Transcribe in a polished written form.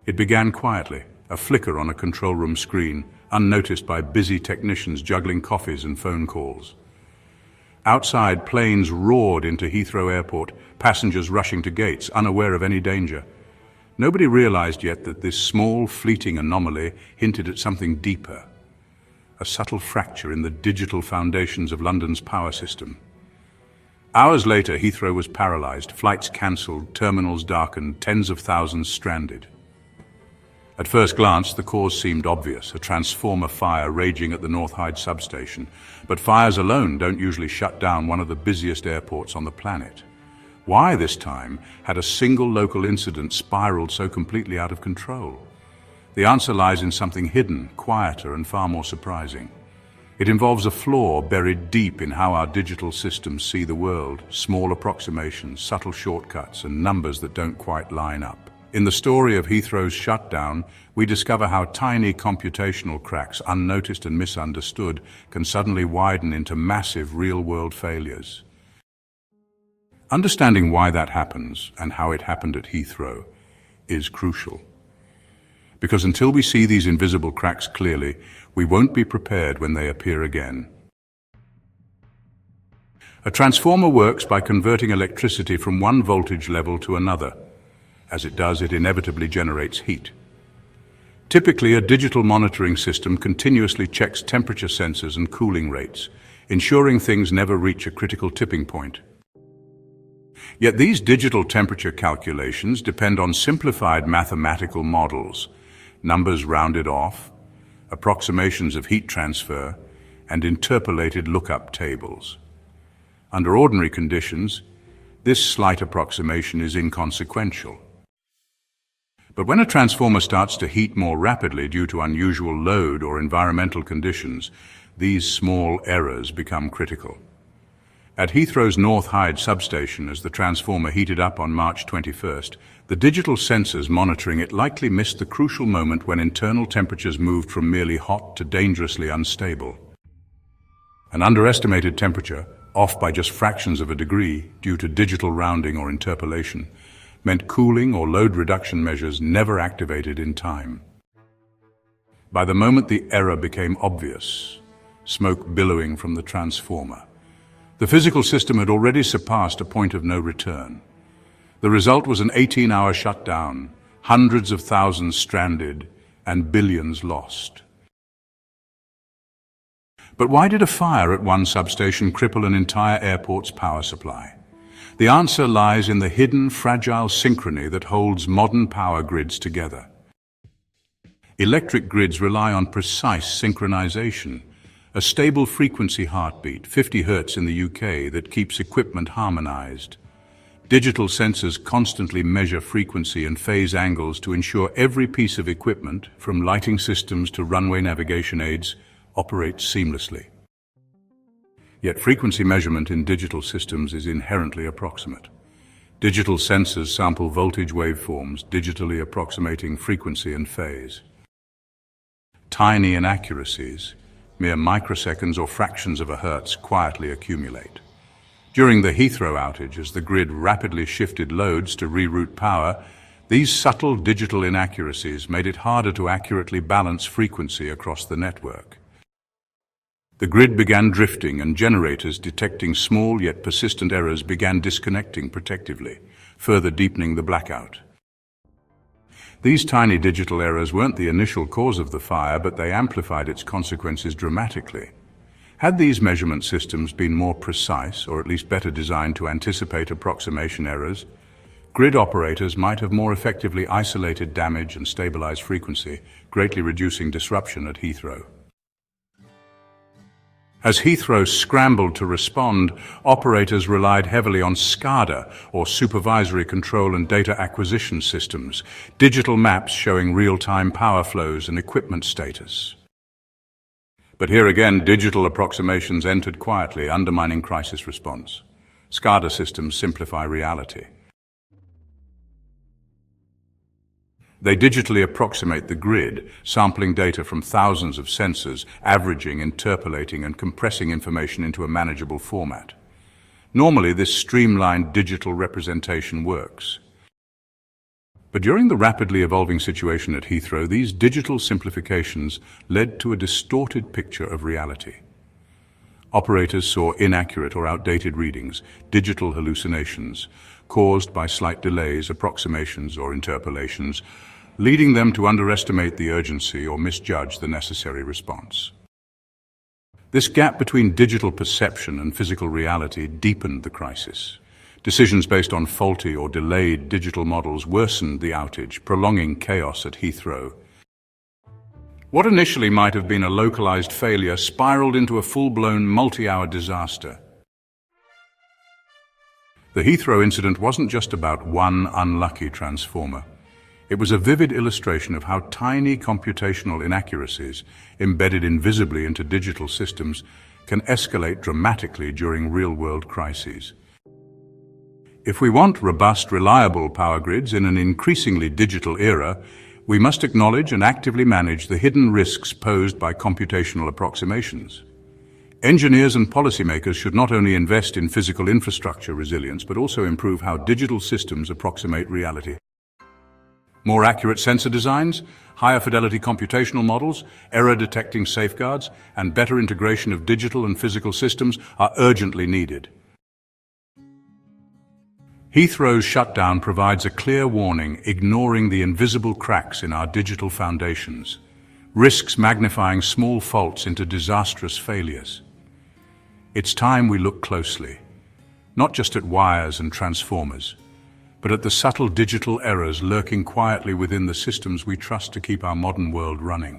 It began quietly, a flicker on a control room screen, unnoticed by busy technicians juggling coffees and phone calls. Outside, planes roared into Heathrow Airport, passengers rushing to gates, unaware of any danger. Nobody realized yet that this small, fleeting anomaly hinted at something deeper, a subtle fracture in the digital foundations of London's power system. Hours later, Heathrow was paralyzed, flights cancelled, terminals darkened, tens of thousands stranded. At first glance, the cause seemed obvious, a transformer fire raging at the North Hyde substation. But fires alone don't usually shut down one of the busiest airports on the planet. Why this time had a single local incident spiraled so completely out of control? The answer lies in something hidden, quieter, and far more surprising. It involves a flaw buried deep in how our digital systems see the world, small approximations, subtle shortcuts, and numbers that don't quite line up. In the story of Heathrow's shutdown, we discover how tiny computational cracks, unnoticed and misunderstood, can suddenly widen into massive real-world failures. Understanding why that happens and how it happened at Heathrow is crucial. Because until we see these invisible cracks clearly, we won't be prepared when they appear again. A transformer works by converting electricity from one voltage level to another. As it does, it inevitably generates heat. Typically, a digital monitoring system continuously checks temperature sensors and cooling rates, ensuring things never reach a critical tipping point. Yet these digital temperature calculations depend on simplified mathematical models, numbers rounded off, approximations of heat transfer, and interpolated lookup tables. Under ordinary conditions, this slight approximation is inconsequential. But when a transformer starts to heat more rapidly due to unusual load or environmental conditions, these small errors become critical. At Heathrow's North Hyde substation, as the transformer heated up on March 21st, the digital sensors monitoring it likely missed the crucial moment when internal temperatures moved from merely hot to dangerously unstable. An underestimated temperature, off by just fractions of a degree due to digital rounding or interpolation, meant cooling or load reduction measures never activated in time. By the moment the error became obvious, smoke billowing from the transformer, the physical system had already surpassed a point of no return. The result was an 18-hour shutdown, hundreds of thousands stranded, and billions lost. But why did a fire at one substation cripple an entire airport's power supply? The answer lies in the hidden, fragile synchrony that holds modern power grids together. Electric grids rely on precise synchronization, a stable frequency heartbeat, 50 Hz in the UK, that keeps equipment harmonized. Digital sensors constantly measure frequency and phase angles to ensure every piece of equipment, from lighting systems to runway navigation aids, operates seamlessly. Yet frequency measurement in digital systems is inherently approximate. Digital sensors sample voltage waveforms, digitally approximating frequency and phase. Tiny inaccuracies, mere microseconds or fractions of a hertz, quietly accumulate. During the Heathrow outage, as the grid rapidly shifted loads to reroute power, these subtle digital inaccuracies made it harder to accurately balance frequency across the network. The grid began drifting, and generators detecting small yet persistent errors began disconnecting protectively, further deepening the blackout. These tiny digital errors weren't the initial cause of the fire, but they amplified its consequences dramatically. Had these measurement systems been more precise, or at least better designed to anticipate approximation errors, grid operators might have more effectively isolated damage and stabilized frequency, greatly reducing disruption at Heathrow. As Heathrow scrambled to respond, operators relied heavily on SCADA, or supervisory control and data acquisition systems, digital maps showing real-time power flows and equipment status. But here again, digital approximations entered quietly, undermining crisis response. SCADA systems simplify reality. They digitally approximate the grid, sampling data from thousands of sensors, averaging, interpolating, and compressing information into a manageable format. Normally, this streamlined digital representation works. But during the rapidly evolving situation at Heathrow, these digital simplifications led to a distorted picture of reality. Operators saw inaccurate or outdated readings, digital hallucinations, caused by slight delays, approximations, or interpolations, leading them to underestimate the urgency or misjudge the necessary response. This gap between digital perception and physical reality deepened the crisis. Decisions based on faulty or delayed digital models worsened the outage, prolonging chaos at Heathrow. What initially might have been a localized failure spiraled into a full-blown multi-hour disaster. The Heathrow incident wasn't just about one unlucky transformer. It was a vivid illustration of how tiny computational inaccuracies, embedded invisibly into digital systems, can escalate dramatically during real-world crises. If we want robust, reliable power grids in an increasingly digital era, we must acknowledge and actively manage the hidden risks posed by computational approximations. Engineers and policymakers should not only invest in physical infrastructure resilience, but also improve how digital systems approximate reality. More accurate sensor designs, higher fidelity computational models, error-detecting safeguards, and better integration of digital and physical systems are urgently needed. Heathrow's shutdown provides a clear warning, ignoring the invisible cracks in our digital foundations, risks magnifying small faults into disastrous failures. It's time we look closely, not just at wires and transformers, but at the subtle digital errors lurking quietly within the systems we trust to keep our modern world running.